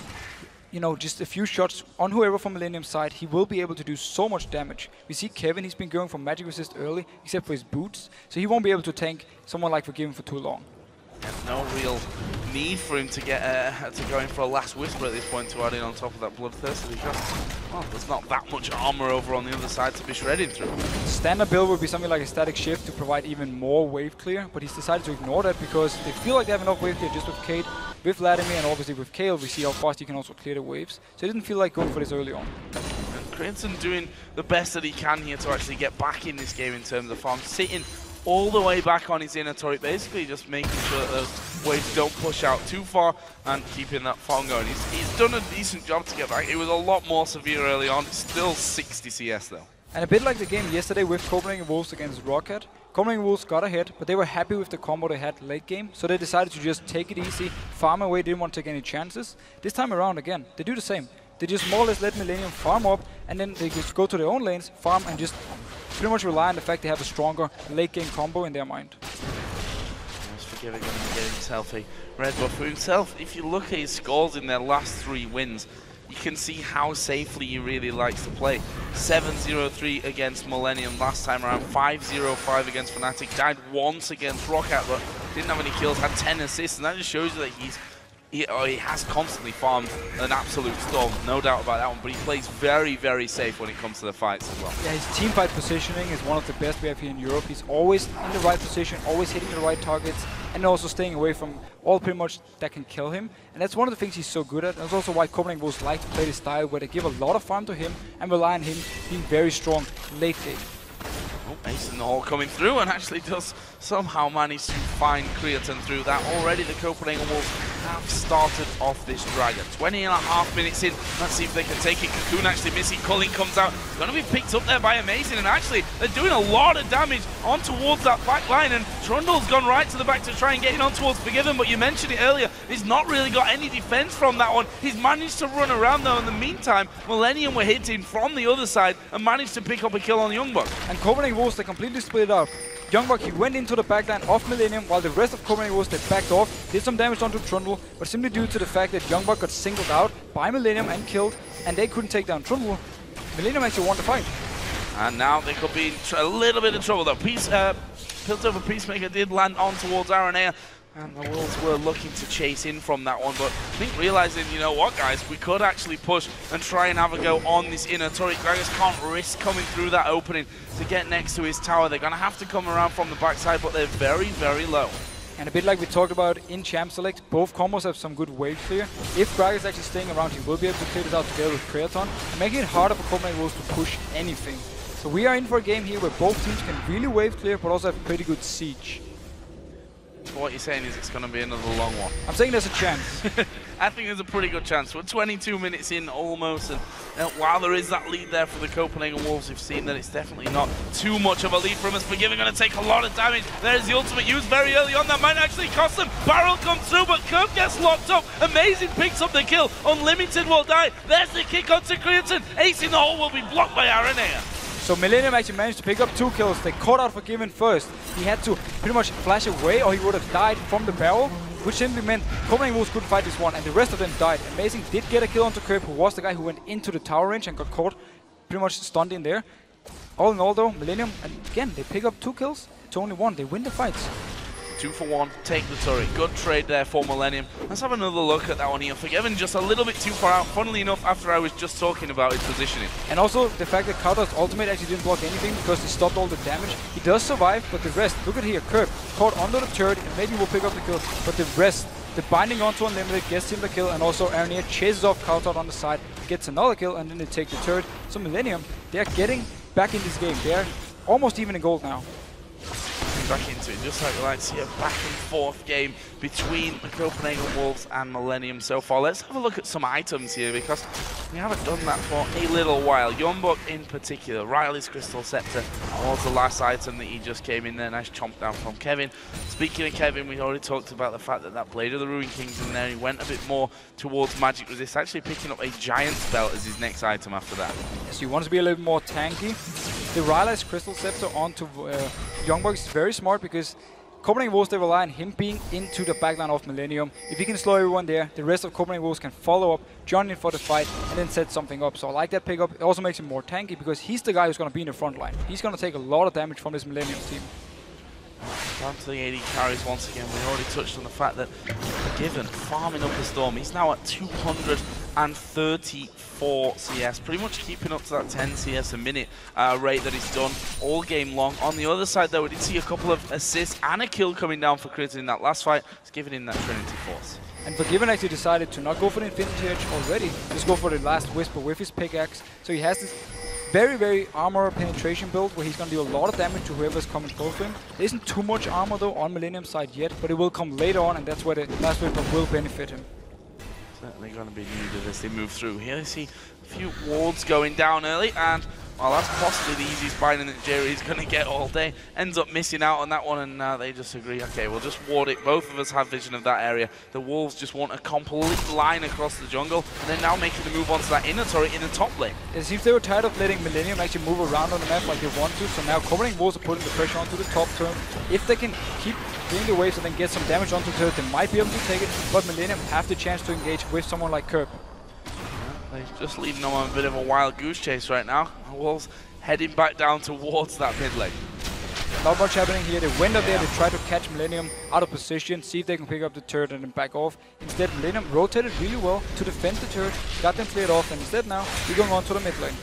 B: you know, just a few shots on whoever from Millenium's side, he will be able to do so much damage. We see Kevin, he's been going for magic resist early, except for his boots, so he won't be able to tank someone like Forgiven for too long.
A: There's no real need for him to get to go in for a last whisper at this point to add in on top of that Bloodthirster because, well, there's not that much armor over on the other side to be shredding through.
B: Standard build would be something like a static shift to provide even more wave clear, but he's decided to ignore that because they feel like they have enough wave clear just with Kate, with Vladimir, and obviously with Kayle. We see how fast he can also clear the waves, so he didn't feel like going for this early on.
A: And Crimson doing the best that he can here to actually get back in this game in terms of farm, sitting all the way back on his inner turret, basically just making sure that those waves don't push out too far and keeping that farm going. He's done a decent job to get back. It was a lot more severe early on, still 60 CS though.
B: And a bit like the game yesterday with Copenhagen Wolves against Rocket, Copenhagen Wolves got ahead, but they were happy with the combo they had late game, so they decided to just take it easy, farm away, didn't want to take any chances. This time around again, they do the same. They just more or less let Millenium farm up, and then they just go to their own lanes, farm, and just pretty much rely on the fact they have a stronger late game combo in their mind.
A: Forgiven going to get himself a red buff for himself. If you look at his scores in their last 3 wins, you can see how safely he really likes to play. 7-0-3 against Millenium last time around, 5-0-5 against Fnatic, died once against Roccat, but didn't have any kills, had 10 assists, and that just shows you that he has constantly farmed an absolute storm, no doubt about that one, but he plays very safe when it comes to the fights as well.
B: Yeah, his teamfight positioning is one of the best we have here in Europe. He's always in the right position, always hitting the right targets, and also staying away from all pretty much that can kill him. And that's one of the things he's so good at. That's also why Copenhagen Wolves like to play this style, where they give a lot of farm to him and rely on him being very strong late game.
A: Oh, Ace in the hole coming through and actually does somehow manage to find Creatine through that. Already the Copenhagen Wolves have started off this Dragon. 20.5 minutes in. Let's see if they can take it. Cocoon actually missing. Culling comes out. It's going to be picked up there by Amazing, and actually they're doing a lot of damage on towards that back line, and Trundle's gone right to the back to try and get in on towards Forgiven, but you mentioned it earlier, he's not really got any defense from that one. He's managed to run around though. In the meantime, Millenium were hitting from the other side and managed to pick up a kill on Youngbuck.
B: And Copenhagen Wolves, they completely split up. Youngbuck, he went into the backline of Millenium, while the rest of Copenhagen Wolves, they backed off, did some damage onto Trundle, but simply due to the fact that Youngbuck got singled out by Millenium and killed, and they couldn't take down Trundle, Millenium actually won the fight. And
A: now they could be in a little bit of trouble though. Piltover Peacemaker did land on towards Aranea, and the Wolves were looking to chase in from that one, but I think realizing, you know what guys, we could actually push and try and have a go on this inner turret. Gragas can't risk coming through that opening to get next to his tower. They're going to have to come around from the backside, but they're very low.
B: And a bit like we talked about in Champ Select, both combos have some good wave clear. If Gragas is actually staying around, he will be able to clear this out together with Creaton and making it harder for Copenhagen Wolves to push anything. So we are in for a game here where both teams can really wave clear, but also have pretty good siege.
A: So what you're saying is it's going to be another long one.
B: I'm saying there's a chance.
A: I think there's a pretty good chance. We're 22 minutes in almost, and while there is that lead there for the Copenhagen Wolves, we've seen that it's definitely not too much of a lead from us. Forgiven going to take a lot of damage. There's the ultimate used very early on. That might actually cost them. Barrel comes through, but Curve gets locked up. Amazing picks up the kill. Unlimited will die. There's the kick onto Creatine. Ace in the hole will be blocked by Aranea.
B: So Millenium actually managed to pick up 2 kills. They caught out Forgiven first. He had to pretty much flash away or he would have died from the barrel, which simply meant Copenhagen Wolves couldn't fight this one, and the rest of them died. Amazing did get a kill onto Curve, who was the guy who went into the tower range and got caught pretty much stunned in there. All in all though, Millenium, and again, they pick up 2 kills to only 1. They win the fights.
A: 2 for 1, take the turret. Good trade there for Millenium. Let's have another look at that one here. Forgiven just a little bit too far out, funnily enough, after I was just talking about his positioning.
B: And also the fact that Kautar's ultimate actually didn't block anything because he stopped all the damage. He does survive, but the rest, look at here, Curb, caught under the turret, and maybe will pick up the kill, but the rest, the binding onto Unlimited gets him the kill, and also Aranea chases off Kautar on the side, gets another kill, and then they take the turret. So Millenium, they're getting back in this game. They're almost even in gold now.
A: Back into it, just like we like to see a back and forth game between the Copenhagen Wolves and Millenium so far. Let's have a look at some items here, because we haven't done that for a little while. Yombok in particular, Riley's Crystal Scepter was the last item that he just came in there. Nice chomp down from Kevin. Speaking of Kevin, we already talked about the fact that that Blade of the Ruin King's in there. He went a bit more towards Magic Resist, actually picking up a Giant's Belt as his next item after that.
B: Yes, you want to be a little bit more tanky. The Riley's Crystal Scepter onto Youngbuck is very smart because Copenhagen Wolves, they rely on him being into the backline of Millenium. If he can slow everyone there, the rest of Copenhagen Wolves can follow up, join in for the fight, and then set something up. So I like that pickup. It also makes him more tanky because he's the guy who's going to be in the front line. He's going to take a lot of damage from this Millenium team.
A: Down to the AD carries once again. We already touched on the fact that Forgiven farming up a Storm. He's now at 234 CS, pretty much keeping up to that 10 CS a minute rate that he's done all game long. On the other side, though, we did see a couple of assists and a kill coming down for Crit in that last fight. It's giving him that Trinity Force. And
B: Forgiven actually decided to not go for the Infinity Edge already, just go for the last Whisper with his pickaxe. So he has this very, very armor penetration build where he's going to do a lot of damage to whoever's coming close to him. There isn't too much armor though on Millenium's side yet, but it will come later on, and that's where the last Whisper will benefit him.
A: Certainly going to be needed as they move through. Here you see a few wards going down early, and well, that's possibly the easiest binding that Jerry's going to get all day. Ends up missing out on that one, and they just agree, okay, we'll just ward it. Both of us have vision of that area. The Wolves just want a complete line across the jungle, and they're now making the move onto that inner turret in the top lane.
B: It seems they were tired of letting Millenium actually move around on the map like they want to, so now Copenhagen Wolves are putting the pressure onto the top turret. If they can keep doing the waves and then get some damage onto the turret, they might be able to take it, but Millenium have the chance to engage with someone like Curb.
A: They're just leading them on a bit of a wild goose chase right now. The Wolves heading back down towards that mid lane.
B: Not much happening here. They went up there, they tried to catch Millenium out of position, see if they can pick up the turret and then back off. Instead, Millenium rotated really well to defend the turret, got them cleared off, and instead now, we're going on to the mid lane.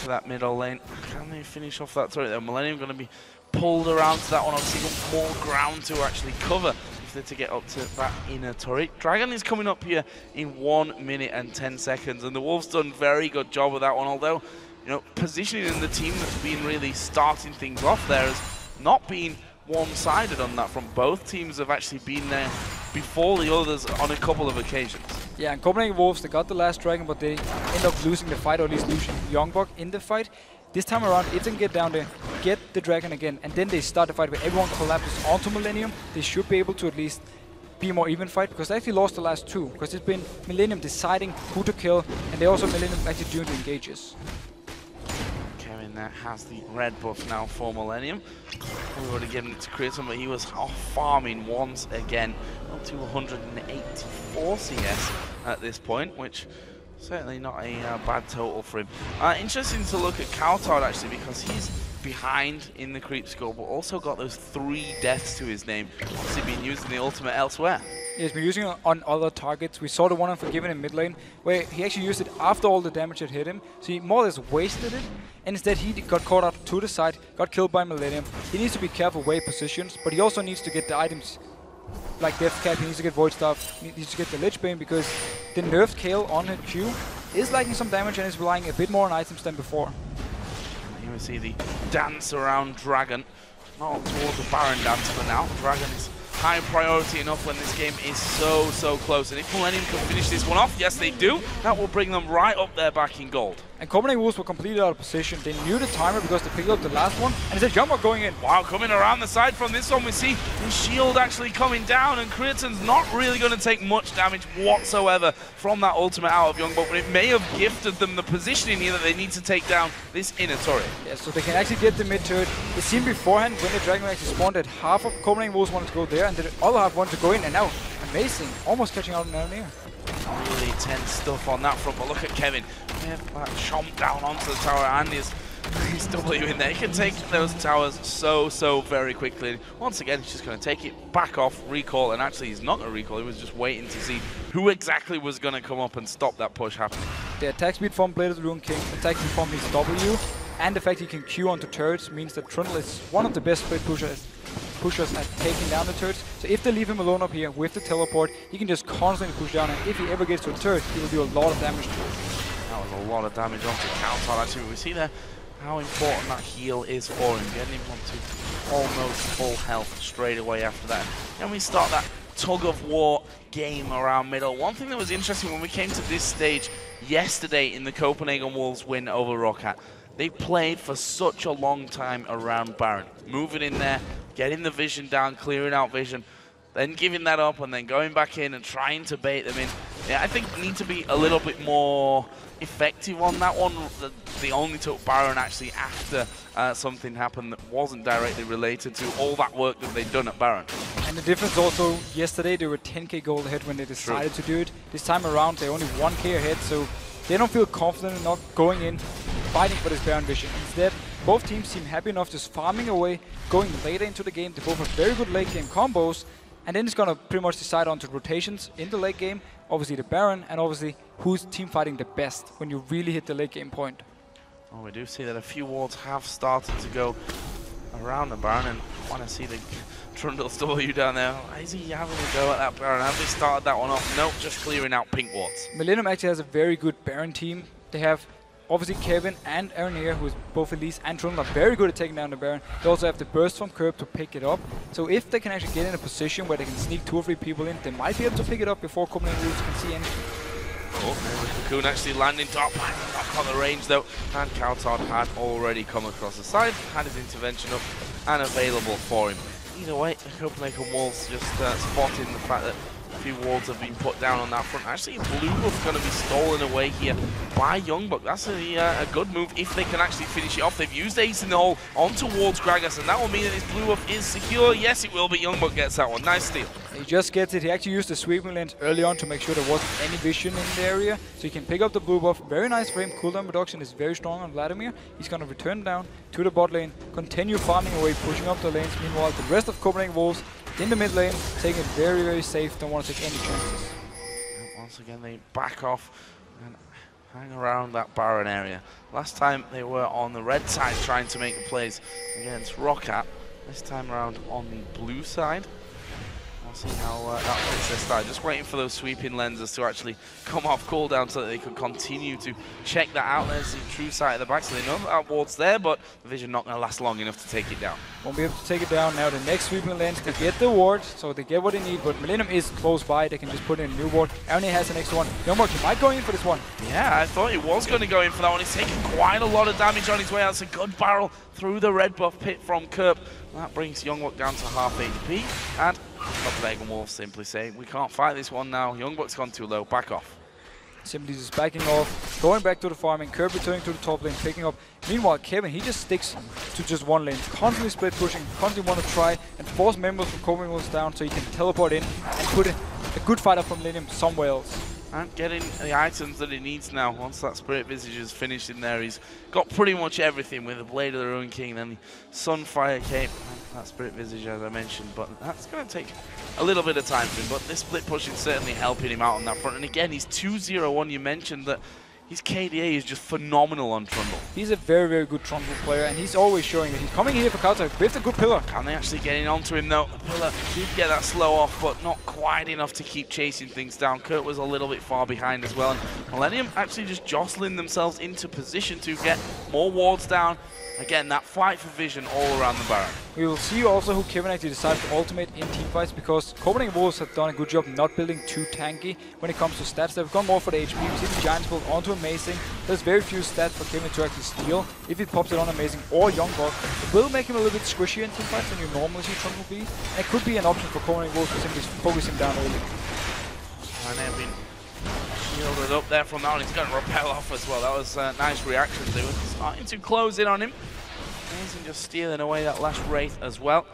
A: To that middle lane. Can they finish off that turret though? Millenium going to be pulled around to that one, obviously got more ground to actually cover if they're to get up to that inner turret. Dragon is coming up here in 1 minute and 10 seconds, and the Wolves done a very good job with that one, although, you know, positioning in the team that's been really starting things off there has not been one-sided on that front. Both teams have actually been there before the others on a couple of occasions.
B: Yeah, and Copenhagen Wolves, they got the last dragon, but they end up losing the fight, or at least losing Youngbuck in the fight. This time around, if they can get down there, get the dragon again, and then they start the fight where everyone collapses onto Millenium, they should be able to at least be a more even fight, because they actually lost the last two, because it's been Millenium deciding who to kill, and they also Millenium actually doing the engages.
A: Kevin there has the red buff now for Millenium. We would have given it to Creighton, but he was off farming once again, up to 184 CS at this point, which certainly not a bad total for him. Interesting to look at Kautar actually, because he's behind in the creep score, but also got those 3 deaths to his name. Obviously been using the ultimate elsewhere.
B: He's been using it on other targets. We saw the one on Forgiven in mid lane, where he actually used it after all the damage had hit him. So he more or less wasted it, and instead he got caught up to the side, got killed by Millenium. He needs to be careful where he positions, but he also needs to get the items like Death Cap, he needs to get Void Staff, he needs to get the Lich Bane, because the nerfed Kale on her Q is liking some damage and is relying a bit more on items than before.
A: Here we see the dance around Dragon. Not towards the Baron dance for now. Dragon is high priority enough when this game is so close. And if Millenium can finish this one off, yes they do, that will bring them right up there back in gold.
B: And Copenhagen Wolves were completely out of position. They knew the timer because they picked up the last one, and it's a jumper going in.
A: Wow, coming around the side from this one, we see the shield actually coming down, and Creighton's not really going to take much damage whatsoever from that ultimate out of Youngbuck, but it may have gifted them the positioning here that they need to take down this inner turret.
B: Yeah, so they can actually get the mid turret. It seemed beforehand when the Dragon actually spawned that half of Copenhagen Wolves wanted to go there, and the other half wanted to go in, and now, amazing, almost catching out down here.
A: Really tense stuff on that front, but look at Kevin. That chomp down onto the tower, and his Nice W in there. He can take those towers so very quickly. Once again, he's just going to take it back off, recall, and actually he's not going to recall. He was just waiting to see who exactly was going to come up and stop that push happening.
B: The attack speed from Blade of the Ruin King, attack speed from his W, and the fact he can Q onto turrets means that Trundle is one of the best split pushers at taking down the turrets. So if they leave him alone up here with the teleport, he can just constantly push down, and if he ever gets to a turret, he will do a lot of damage to it.
A: That was a lot of damage onto Counter. Actually, we see there how important that heal is for him, getting him onto almost full health straight away after that. And we start that tug of war game around middle. One thing that was interesting when we came to this stage yesterday in the Copenhagen Wolves win over Roccat, they played for such a long time around Baron, moving in there, getting the vision down, clearing out vision, then giving that up and then going back in and trying to bait them in. Yeah, I think need to be a little bit more effective on that one. They only took Baron actually after something happened that wasn't directly related to all that work that they'd done at Baron.
B: And the difference also, yesterday they were 10k gold ahead when they decided to do it. This time around they're only 1k ahead, so they don't feel confident enough going in, fighting for this Baron vision. Instead, both teams seem happy enough just farming away, going later into the game. They both have very good late game combos, and then it's gonna pretty much decide on to rotations in the late game. Obviously the Baron, and obviously who's team fighting the best when you really hit the late game point.
A: Oh, we do see that a few wards have started to go around the Baron, and I want to see the Trundle's W down there. Is he having a go at that Baron? Have they started that one off? Nope, just clearing out pink wards.
B: Millenium actually has a very good Baron team. They have obviously Kevin and Aaron here, who is both Elise and Trundle, are very good at taking down the Baron. They also have the burst from Curb to pick it up. So if they can actually get in a position where they can sneak 2 or 3 people in, they might be able to pick it up before Copenhagen Wolves can see anything.
A: Oh, there's a Cocoon actually landing top, back on the range though, and Coutard had already come across the side, had his intervention up and available for him. Either way, the Copenhagen Wolves just spotting the fact that a few wards have been put down on that front. Actually, blue buff's going to be stolen away here by Youngbuck. That's a good move if they can actually finish it off. They've used Ace in the hole on towards Gragas, and that will mean that his blue buff is secure. Yes, it will, but Youngbuck gets that one. Nice steal.
B: He just gets it. He actually used the sweeping lens early on to make sure there wasn't any vision in the area, so he can pick up the blue buff. Very nice frame. Cooldown reduction is very strong on Vladimir. He's going to return down to the bot lane, continue farming away, pushing up the lanes. Meanwhile, the rest of Copenhagen Wolves in the mid lane, taking it very safe, don't want to take any chances.
A: And once again, they back off and hang around that Baron area. Last time they were on the red side trying to make the plays against Roccat. This time around on the blue side. We'll see how that fits their style. Just waiting for those sweeping lenses to actually come off cooldown so that they could continue to check that out. There's the true sight at the back, so they know that ward's there, but the vision not going to last long enough to take it down.
B: Won't be able to take it down. Now the next sweeping lens, they get the ward, so they get what they need, but Millenium is close by. They can just put in a new ward. Aaron has the next one. Youngbuck, he might go in for this one.
A: Yeah, I thought he was going to go in for that one. He's taking quite a lot of damage on his way out. It's a good barrel through the red buff pit from Kerp. That brings Youngbuck down to half HP, and Copenhagen Wolves simply saying, we can't fight this one now. Youngbuck's gone too low, back off.
B: Simply just backing off, going back to the farming, Kerb returning to the top lane, picking up. Meanwhile, Kevin, he just sticks to just one lane, constantly split pushing, constantly want to try and force members from Copenhagen Wolves down so he can teleport in and put in a good fight up from Millenium somewhere else.
A: And getting the items that he needs now. Once that Spirit Visage is finished in there, he's got pretty much everything with the Blade of the Ruin King and the Sunfire Cape. And that Spirit Visage, as I mentioned, but that's going to take a little bit of time for him. But this split push is certainly helping him out on that front. And again, he's 2-0-1. You mentioned that his KDA is just phenomenal on Trundle.
B: He's a very good Trundle player, and he's always showing that he's coming here for counter with a good pillar.
A: Can they actually get in onto him though? The pillar did get that slow off, but not quite enough to keep chasing things down. Kurt was a little bit far behind as well. And Millenium actually just jostling themselves into position to get more wards down. Again, that fight for vision all around the Baron.
B: We will see also who Kevin actually decides to ultimate in teamfights, because Copenhagen Wolves have done a good job not building too tanky when it comes to stats. They've gone more for the HP. We see the Giants build onto Amazing. There's very few stats for Kevin to actually steal. If he pops it on Amazing or Youngbuck, it will make him a little bit squishy in teamfights than you normally see Trundle be. And it could be an option for Copenhagen Wolves to simply focus him down early.
A: And they've been shielded up there from that one. He's going to repel off as well. That was a nice reaction. They were starting to close in on him. Amazing just stealing away that last Wraith as well.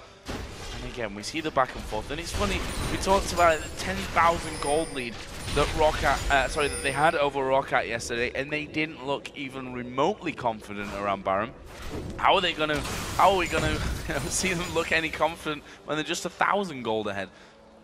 A: And again, we see the back and forth, and it's funny, we talked about the 10,000 gold lead that that they had over Roccat yesterday, and they didn't look even remotely confident around Baron. How are we gonna see them look any confident when they're just 1,000 gold ahead?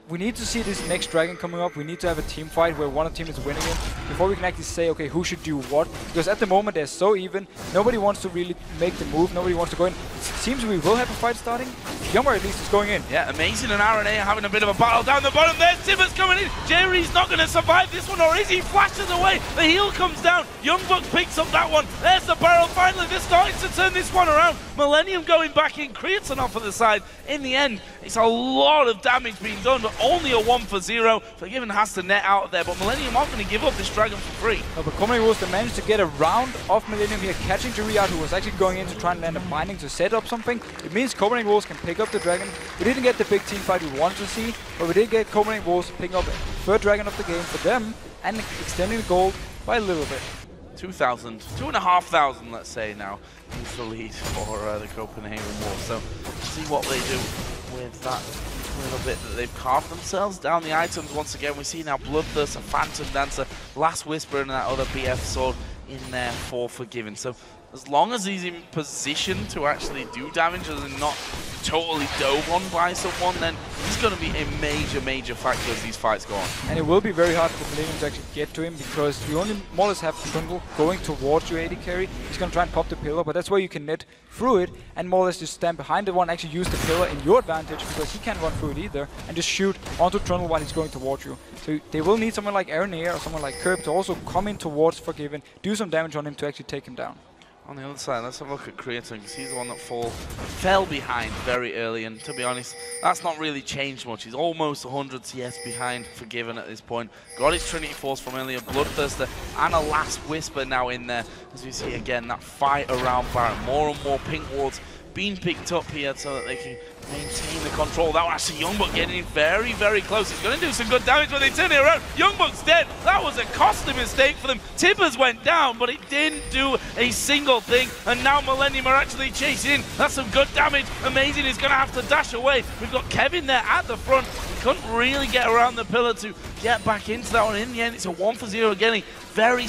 B: We need to see this next dragon coming up. We need to have a team fight where one of the team is winning it before we can actually say, okay, who should do what. Because at the moment they're so even. Nobody wants to really make the move. Nobody wants to go in. It seems we will have a fight starting. Yummer at least is going in.
A: Yeah, Amazing and RNA are having a bit of a battle down the bottom. There's Tibbers coming in. Jerry's not going to survive this one, or is he? Flashes away. The heal comes down. Youngbuck picks up that one. There's the barrel. Finally, they're starting to turn this one around. Millennium going back in. Creates off of the side. In the end, it's a lot of damage being done, but only a 1-for-0. Forgiven has to net out there, but Millennium aren't going to give up this dragon for free.
B: No, but Copenhagen Wolves managed to get a round of Millennium here, catching Jerry out, who was actually going in to try and land a binding to set up something. It means Copenhagen Wolves can pick up the dragon. We didn't get the big team fight we wanted to see, but we did get Copenhagen Wolves picking up third dragon of the game for them and extending the gold by a little bit.
A: 2,000, 2,500, let's say now, is the lead for the Copenhagen Wolves. So see what they do with that little bit that they've carved themselves down the items. Once again, we see now Bloodthirst, a Phantom Dancer, Last Whisper, and that other BF sword in there for Forgiven. So as long as he's in position to actually do damage and not totally dove on by someone, then he's going to be a major factor as these fights go on.
B: And it will be very hard for Millennium to actually get to him, because you only more or less have Trundle going towards your AD carry. He's going to try and pop the pillar, but that's where you can net through it and more or less just stand behind the one, actually use the pillar in your advantage, because he can't run through it either, and just shoot onto Trundle while he's going towards you. So they will need someone like Aaron or someone like Kerb to also come in towards Forgiven, do some damage on him to actually take him down.
A: On the other side, let's have a look at Creator, because he's the one that fell behind very early, and to be honest, that's not really changed much. He's almost 100 CS behind Forgiven at this point. Got his Trinity Force from earlier, Bloodthirster, and a Last Whisper now in there, as we see again that fight around Baron. More and more pink wards being picked up here so that they can maintain the control. That was actually Youngbuck getting in very close. He's going to do some good damage when they turn it around. Youngbuck's dead. That was a costly mistake for them. Tibbers went down, but it didn't do a single thing. And now Millennium are actually chasing in. That's some good damage. Amazing is going to have to dash away. We've got Kevin there at the front. He couldn't really get around the pillar to get back into that one. In the end, it's a 1-for-0 again. Very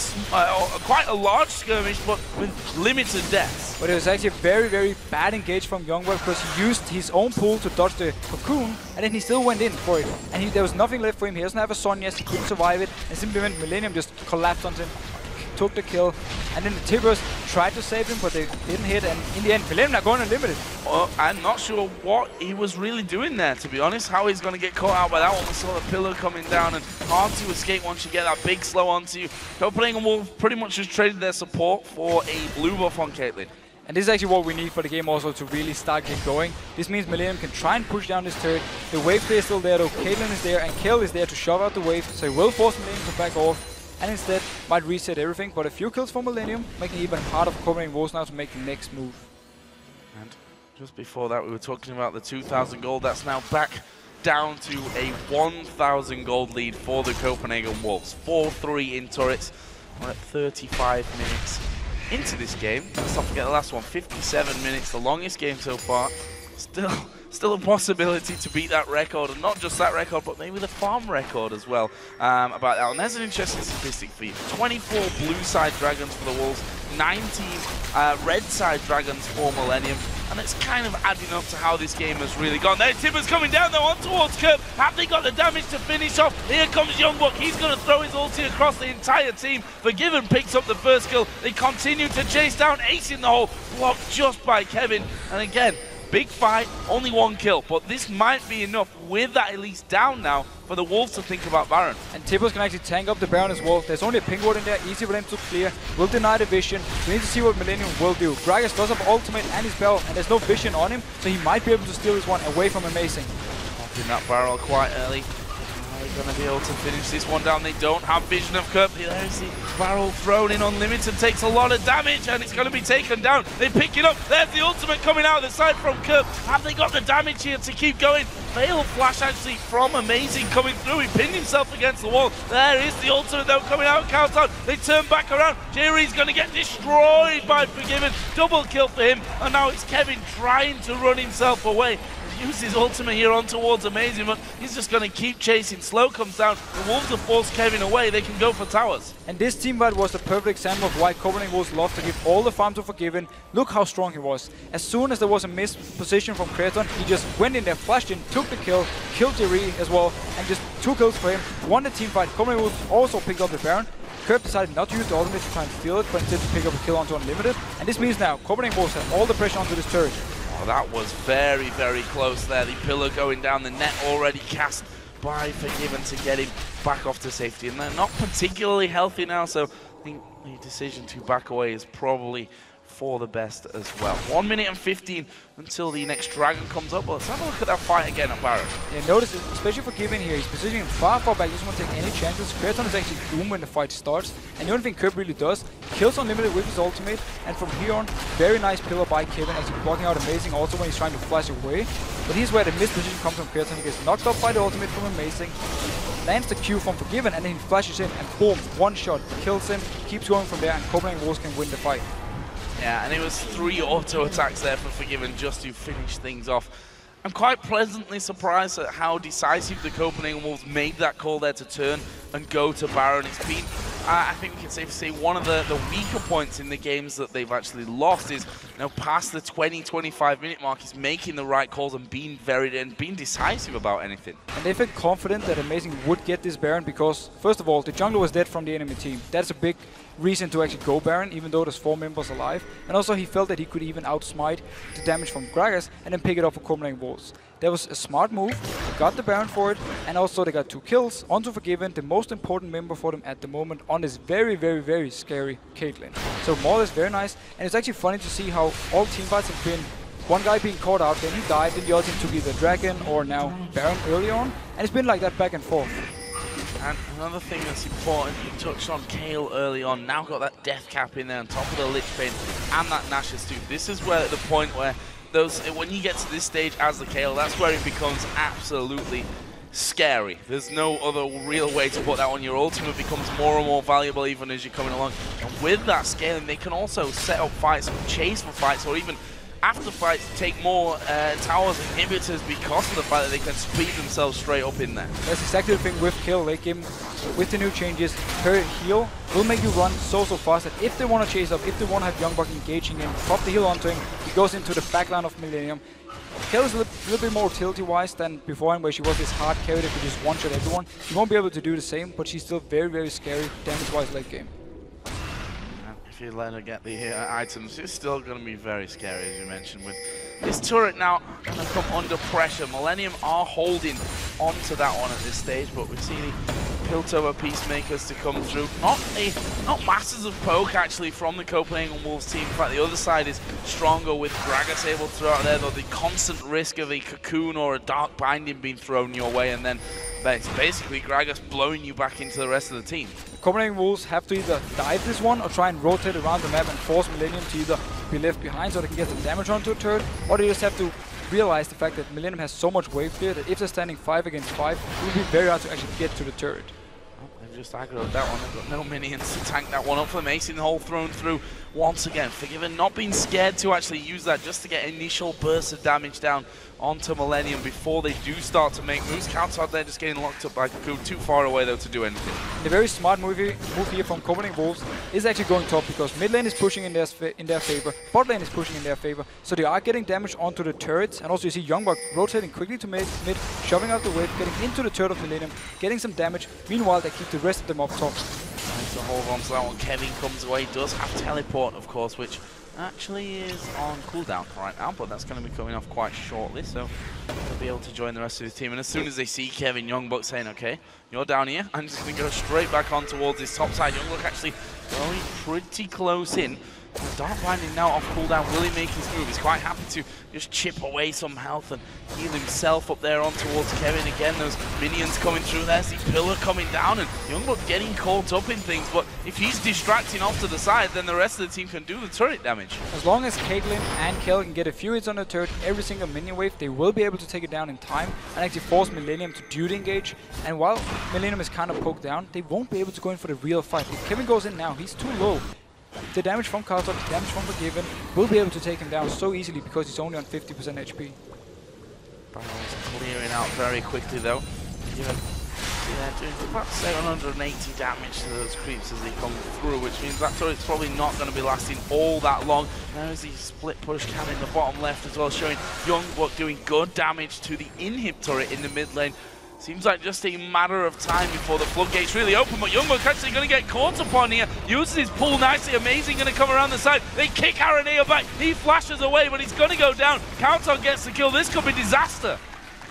A: quite a large skirmish, but with limited deaths.
B: But it was actually a very bad engage from Youngbuck, because he used his own pull to dodge the cocoon, and then he still went in for it. And there was nothing left for him. He doesn't have a Son yet, he couldn't survive it, and simply when Millennium just collapsed on him, took the kill, and then the Tibbers tried to save him, but they didn't hit, and in the end, Millennium are going unlimited.
A: Well, I'm not sure what he was really doing there, to be honest. How he's going to get caught out by that one. We saw the pillar coming down, and hard to escape once you get that big slow onto you. Copenhagen Wolves pretty much just traded their support for a blue buff on Caitlyn.
B: And this is actually what we need for the game also to really start get going. This means Millennium can try and push down this turret. The wave play is still there though. Caitlyn is there and Kel is there to shove out the wave, so he will force Millennium to back off, and instead might reset everything. But a few kills for Millennium, making it even harder for Copenhagen Wolves now to make the next move.
A: And just before that, we were talking about the 2,000 gold. That's now back down to a 1,000 gold lead for the Copenhagen Wolves. 4-3 in turrets. We're at 35 minutes into this game. Let's not forget the last one, 57 minutes, the longest game so far. Still a possibility to beat that record, and not just that record, but maybe the farm record as well about that. And there's an interesting statistic for you. 24 blue side dragons for the Wolves, 19 red side dragons for Millennium. And it's kind of adding up to how this game has really gone. There, Tibbers coming down though on towards Kerb. Have they got the damage to finish off? Here comes Youngbuck. He's going to throw his ulti across the entire team. Forgiven picks up the first kill. They continue to chase down Ace in the hole. Blocked just by Kevin. And again, big fight, only one kill. But this might be enough with that Elise down now for the Wolves to think about Baron.
B: And Tibbers can actually tank up the Baron as well. There's only a pink ward in there, easy for them to clear. Will deny the vision. We need to see what Millennium will do. Gragas does have ultimate and his bell, and there's no vision on him, so he might be able to steal this one away from Amazing.
A: Popping that barrel quite early. Are they going to be able to finish this one down? They don't have vision of Kerb. There's the barrel thrown in unlimited, takes a lot of damage, and it's going to be taken down. They pick it up. There's the ultimate coming out of the side from Kerb. Have they got the damage here to keep going? Fail flash actually from Amazing coming through. He pinned himself against the wall. There is the ultimate though coming out. Countdown. They turn back around. Jerry's going to get destroyed by Forgiven. Double kill for him. And now it's Kevin trying to run himself away. use his ultimate here on towards Amazing, but he's just going to keep chasing. Slow comes down. The Wolves have forced Kevin away. They can go for towers.
B: And this team fight was the perfect example of why Copenhagen Wolves love to give all the farm to Forgiven. Look how strong he was. As soon as there was a missed position from Kraton, he just went in there, flashed in, took the kill, killed Jerry as well, and just 2 kills for him. Won the team fight. Copenhagen Wolves also picked up the Baron. Curb decided not to use the ultimate to try and steal it, but instead to pick up a kill onto Unlimited. And this means now Copenhagen Wolves have all the pressure onto this turret.
A: Oh, that was very, very close there. The pillar going down, the net already cast by Forgiven to get him back off to safety. And they're not particularly healthy now, so I think the decision to back away is probably for the best as well. 1 minute and 15 until the next dragon comes up. Well, let's have a look at that fight again at Baron.
B: Yeah, notice, especially for Forgiven here, he's positioning far back, doesn't want to take any chances. Kraton is actually doomed when the fight starts. And the only thing Curb really does, kills Unlimited with his ultimate. And from here on, very nice pillar by Kevin, actually blocking out Amazing also when he's trying to flash away. But here's where the missed position comes from Kraton. He gets knocked off by the ultimate from Amazing. Lands the Q from Forgiven, and then he flashes in, and boom, one shot, kills him, keeps going from there, and Copenhagen Wolves can win the fight.
A: Yeah, and it was 3 auto attacks there for Forgiven just to finish things off. I'm quite pleasantly surprised at how decisive the Copenhagen Wolves made that call there to turn and go to Baron. It's been, I think we can safely say, one of the weaker points in the games that they've actually lost is, you know, past the 20-25 minute mark, is making the right calls and being decisive about anything.
B: And they felt confident that Amazing would get this Baron because, first of all, the jungler was dead from the enemy team. That's a big reason to actually go Baron, even though there's 4 members alive. And also he felt that he could even outsmite the damage from Gragas and then pick it up for Copenhagen Wolves. That was a smart move, they got the Baron for it, and also they got 2 kills onto Forgiven, the most important member for them at the moment, on this very scary Caitlyn. So more or less very nice, and it's actually funny to see how all teamfights have been one guy being caught out, then he died, then the other team took either Dragon or now Baron early on, and it's been like that back and forth.
A: And another thing that's important, you touched on Kayle early on, now got that death cap in there on top of the Lich Bane and that Nash's too. This is where the point where when you get to this stage as the Kayle, that's where it becomes absolutely scary. There's no other real way to put that on. Your ultimate becomes more and more valuable even as you're coming along. And with that scaling, they can also set up fights, chase for fights, or even after fights take more towers and inhibitors because of the fact that they can speed themselves straight up in there.
B: That's exactly the thing with Kayle. They give him, with the new changes, her heal will make you run so fast that if they want to chase up, if they want to have Youngblood engaging him, pop the heal onto him, he goes into the backline of Millenium. Kayle is a little bit more utility-wise than beforehand, where she was this hard carry that could just one-shot everyone. She won't be able to do the same, but she's still very scary damage-wise late game.
A: If you let her get the items, it's still going to be very scary, as you mentioned, with this turret now going to come under pressure. Millenium are holding onto that one at this stage, but we see the Piltover Peacemakers to come through. Not masses of poke, actually, from the Copenhagen Wolves team. In fact, the other side is stronger with Gragas able to throw out there, though the constant risk of a Cocoon or a Dark Binding being thrown your way, and then it's basically Gragas blowing you back into the rest of the team.
B: Copenhagen Wolves have to either dive this one or try and rotate around the map and force Millenium to either be left behind so they can get some damage onto a turret, or they just have to realize the fact that Millenium has so much wave clear that if they're standing 5 against 5, it will be very hard to actually get to the turret.
A: They've just aggroed that one. They've got no minions to tank that one up for them. Acing the hole thrown through once again. Forgiven not being scared to actually use that just to get initial bursts of damage down onto Millenium before they do start to make moves. Counts out there just getting locked up by Cocoon. Too far away though to do anything.
B: The very smart move here from Copenhagen Wolves is actually going top because mid lane is pushing in their favor, bot lane is pushing in their favor, so they are getting damage onto the turrets, and also you see Youngblood rotating quickly to mid, shoving out the wave, getting into the turret of Millenium, getting some damage. Meanwhile, they keep the rest of them up top.
A: Trying to hold on to that one. Kevin comes away, does have teleport, of course, which actually is on cooldown right now, but that's going to be coming off quite shortly, so they'll be able to join the rest of the team. And as soon as they see Kevin, Youngblood saying, okay, you're down here, I'm just going to go straight back on towards this top side. Youngblood actually going pretty close in. Dark Binding now off cooldown. Will he make his move? He's quite happy to just chip away some health and heal himself up there on towards Kevin. Again, those minions coming through. There's the pillar coming down, and Youngblood getting caught up in things. But if he's distracting off to the side, then the rest of the team can do the turret damage.
B: As long as Caitlyn and Kayle can get a few hits on the turret every single minion wave, they will be able to take it down in time and actually force Millenium to duty engage. And while Millenium is kind of poked down, they won't be able to go in for the real fight. If Kevin goes in now, he's too low. The damage from Carter, the damage from Forgiven will be able to take him down so easily because he's only on 50% HP.
A: Barrel's clearing out very quickly though. Doing about 780 damage to those creeps as they come through, which means that turret's probably not going to be lasting all that long. There's the split push cam in the bottom left as well, showing Youngbuck doing good damage to the inhib turret in the mid lane. Seems like just a matter of time before the floodgates really open, but Youngbuck actually going to get caught upon here. Uses his pull nicely, Amazing going to come around the side. They kick Aranea back, he flashes away, but he's going to go down. Countdown gets the kill, this could be disaster.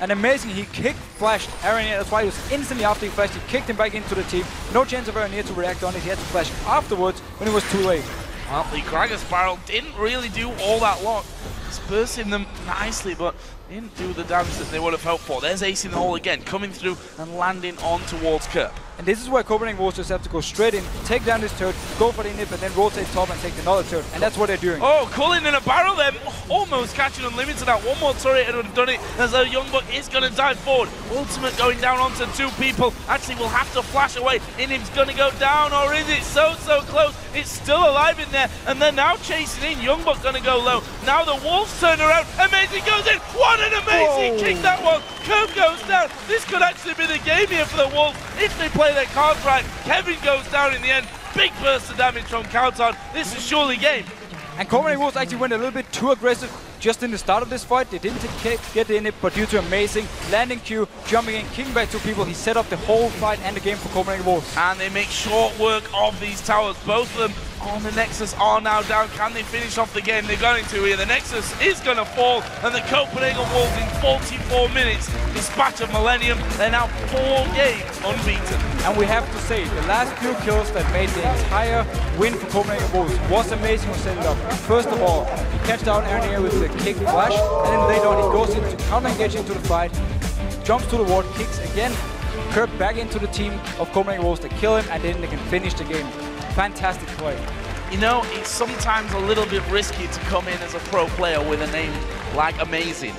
B: And Amazing, he flashed Aranea, that's why he was instantly after he flashed, he kicked him back into the team. No chance of Aranea to react on it, he had to flash afterwards when it was too late.
A: Well, the Krager's barrel didn't really do all that long. Dispersing them nicely, but didn't do the damage that they would have hoped for. There's Ace in the hole again, coming through and landing on towards Kerp.
B: And this is where Copenhagen Wolves just have to go straight in, take down this turret, go for the inhib, and then rotate top and take another turret. And that's what they're doing.
A: Oh, Cullen in a barrel there, almost catching Unlimited out. One more turret and would have done it, as a Youngbuck is going to dive forward. Ultimate going down onto two people. Actually, will have to flash away. Inhib's going to go down, or is it so close? It's still alive in there, and they're now chasing in. Youngbuck going to go low. Now the Wolves turn around. Amazing goes in. What an amazing kick that was. Kerp goes down. This could actually be the game here for the Wolves if they play their cards right. Kevin goes down in the end. Big burst of damage from Countdown. This is surely game.
B: And Copenhagen Wolves actually went a little bit too aggressive just in the start of this fight. They didn't get the inhib, but due to Amazing landing Q, jumping in, kicking back two people, he set up the whole fight and the game for Copenhagen Wolves.
A: And they make short work of these towers. Both of them on the Nexus are now down. Can they finish off the game? They're going to here. The Nexus is going to fall, and the Copenhagen Wolves in 44 minutes dispatch of Millenium. They're now 4 games unbeaten.
B: And we have to say, the last few kills that made the entire win for Copenhagen Wolves was Amazing who set it up. First of all, he catched out Aranea with the kick flash, and then later on he goes into counter-engage into the fight, jumps to the ward, kicks again, Kerp back into the team of Copenhagen Wolves to kill him, and then they can finish the game. Fantastic play.
A: You know, it's sometimes a little bit risky to come in as a pro player with a name like Amazing.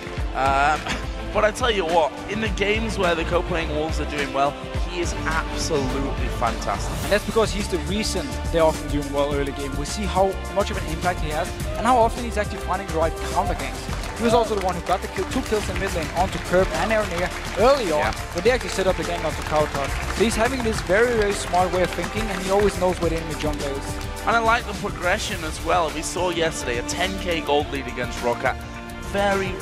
A: But I tell you what, in the games where the Copenhagen Wolves are doing well, he is absolutely fantastic.
B: And that's because he's the reason they're often doing well early game. We see how much of an impact he has and how often he's actually finding the right counter ganks. He was also the one who got the two kills in mid lane onto Kerp and Aranea early on, when they actually set up the gang onto Countdown. So he's having this very smart way of thinking, and he always knows where the enemy jungle is.
A: And I like the progression as well. We saw yesterday a 10k gold lead against Roccat. Very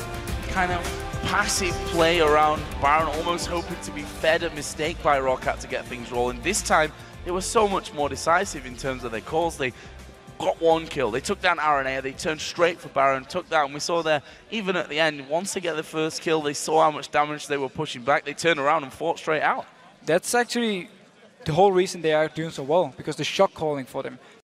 A: kind of passive play around Baron, almost hoping to be fed a mistake by Roccat to get things rolling. This time, it was so much more decisive in terms of their calls. They got one kill. They took down Aranea. They turned straight for Baron, took down. We saw there, even at the end, once they get the first kill, they saw how much damage they were pushing back. They turned around and fought straight out.
B: That's actually the whole reason they are doing so well, because the shot calling for them.